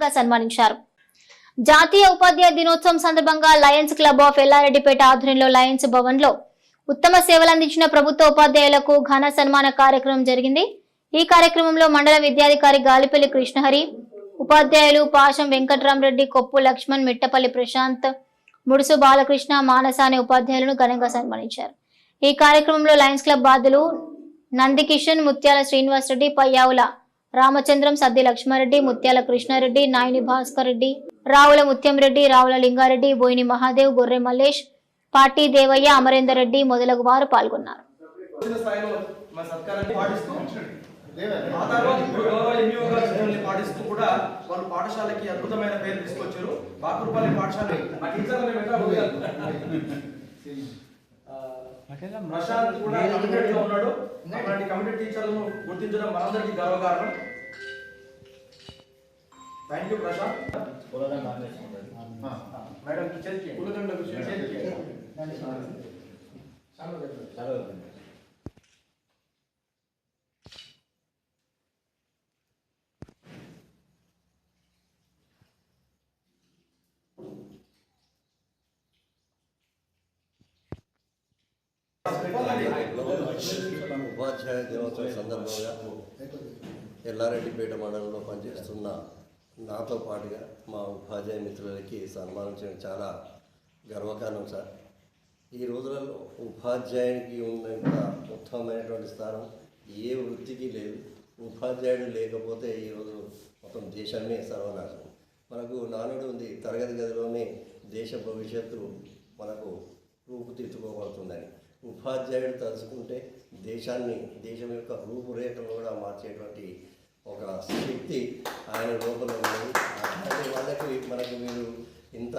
ఘనంగా సన్మానించారు. జాతీయ ఉపాధ్యాయ దినోత్సవం సందర్భంగా లయన్స్ క్లబ్ ఆఫ్ ఎల్లారెడ్డిపేట ఆధ్వర్యంలో లయన్స్ భవన్ లో ఉత్తమ సేవలందించిన ప్రభుత్వ ఉపాధ్యాయులకు ఘన సన్మాన కార్యక్రమం జరిగింది. ఈ కార్యక్రమంలో మండల విద్యాధికారి గాలిపల్లి కృష్ణహరి, ఉపాధ్యాయులు పాశం వెంకట్రామరెడ్డి, కొప్పు లక్ష్మణ్, మిట్టపల్లి ప్రశాంత్, ముడుసు బాలకృష్ణ, మానస అనే ఉపాధ్యాయులను ఘనంగా సన్మానించారు. ఈ కార్యక్రమంలో లయన్స్ క్లబ్ బాధ్యులు నందికిషన్, ముత్యాల శ్రీనివాసరెడ్డి, పయ్యావుల రామచంద్రం, సద్ది లక్ష్మారెడ్డి, ముత్యాల కృష్ణారెడ్డి, నాయని భాస్కర్ రెడ్డి, రావుల ముత్యంరెడ్డి, రావుల లింగారెడ్డి, బోయిని మహాదేవ్, గొర్రె మల్లేష్, పాటి దేవయ్య, అమరేందర్ రెడ్డి మొదలగు వారు పాల్గొన్నారు. పాఠశాలకి అద్భుతమైన పేరు తీసుకొచ్చారు. బాకుర్పల్లి పాఠశాల ప్రశాంత్ కూడా కమిటెడ్ లో ఉన్నాడు. అలాంటి కమిటెడ్ టీచర్లను గుర్తించడం మనందరికీ గర్వకారణం. Thank you Prashanth. మేడం ఉపాధ్యాయ దినోత్సవం సందర్భంగా ఎల్లారెడ్డిపేట మండలంలో పనిచేస్తున్న నాతో పాటుగా మా ఉపాధ్యాయ మిత్రులకి సన్మానం చేయడం చాలా గర్వకారణం సార్. ఈ రోజులలో ఉపాధ్యాయునికి ఉన్నంత ఉత్తమమైనటువంటి స్థానం ఏ వృత్తికి లేదు. ఉపాధ్యాయుడు లేకపోతే ఈరోజు మొత్తం దేశమే సర్వనాశనం. మనకు నానుడు ఉంది, తరగతి గదిలోనే దేశ భవిష్యత్తు మనకు రూపుదిద్దుకోబడుతుందని. ఉపాధ్యాయుడు తలుచుకుంటే దేశం యొక్క రూపురేఖలు కూడా మార్చేటువంటి ఒక శక్తి ఆయన లోపల ఉన్నది. అలాంటి వాళ్ళకి మనకు మీరు ఇంత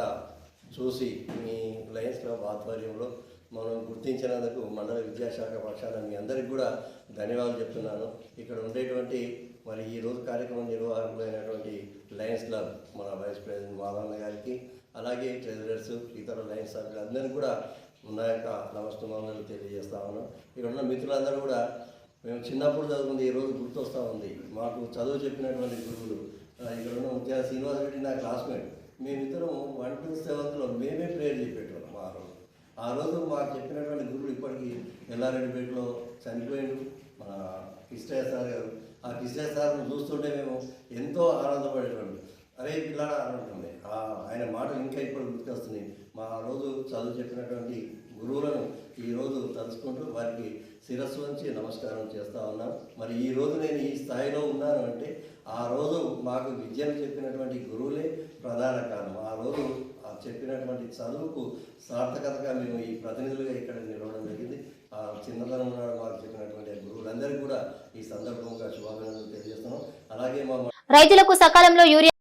చూసి మీ లయన్స్ క్లబ్ ఆధ్వర్యంలో మనం గుర్తించినందుకు మండల విద్యాశాఖ పక్షాన మీ అందరికి కూడా ధన్యవాదాలు చెప్తున్నాను. ఇక్కడ ఉండేటువంటి మరి ఈరోజు కార్యక్రమం నిర్వాహకులైనటువంటి లయన్స్ క్లబ్ మన వైస్ ప్రెసిడెంట్ మాధవన్న గారికి, అలాగే ట్రెజరర్స్, ఇతర లయన్స్ సభ్యులు అందరికీ కూడా నా యొక్క నమస్తమానాలు తెలియజేస్తా ఉన్నాం. ఇక్కడ ఉన్న మిత్రులందరూ కూడా మేము చిన్నప్పుడు చదువుకుంది ఈరోజు గుర్తొస్తూ ఉంది. మాకు చదువు చెప్పినటువంటి గురువులు ఇక్కడ ఉన్న ముత్యాల శ్రీనివాసరెడ్డి నా క్లాస్మేట్. మేమిద్దరం 1 to 7th మేమే ప్రేయర్ చెప్పేటోళ్ళం. ఆ రోజు మాకు చెప్పినటువంటి గురువులు ఇప్పటికీ ఎల్లారెడ్డిపేటలో చనిపోయాడు మన కృష్ణయ్య సార్ గారు. ఆ కృష్ణయ్య సార్ను చూస్తుంటే మేము ఎంతో ఆనందపడేటువంటి అరే పిల్లాడా అనుకుంటుంది. ఆయన మాటలు ఇంకా ఇప్పుడు గుర్తొస్తున్నాయి. మా రోజు చదువు చెప్పినటువంటి గురువులను ఈరోజు తలుచుకుంటూ వారికి శిరస్సు వంచి నమస్కారం చేస్తూ ఉన్నాను. మరి ఈరోజు నేను ఈ స్థాయిలో ఉన్నాను అంటే ఆ రోజు మాకు విద్యను చెప్పినటువంటి గురువులే ప్రధాన కారణం. ఆ రోజు చెప్పినటువంటి చదువుకు సార్థకతగా మేము ఈ ప్రతినిధులుగా ఇక్కడ నిలవడం జరిగింది. ఆ చిన్నతనం నాడు మాకు చెప్పినటువంటి గురువులందరికీ కూడా ఈ సందర్భంగా శుభాభినందనలు తెలియజేస్తున్నాం. అలాగే మా రైతులకు సకాలంలో యూరియా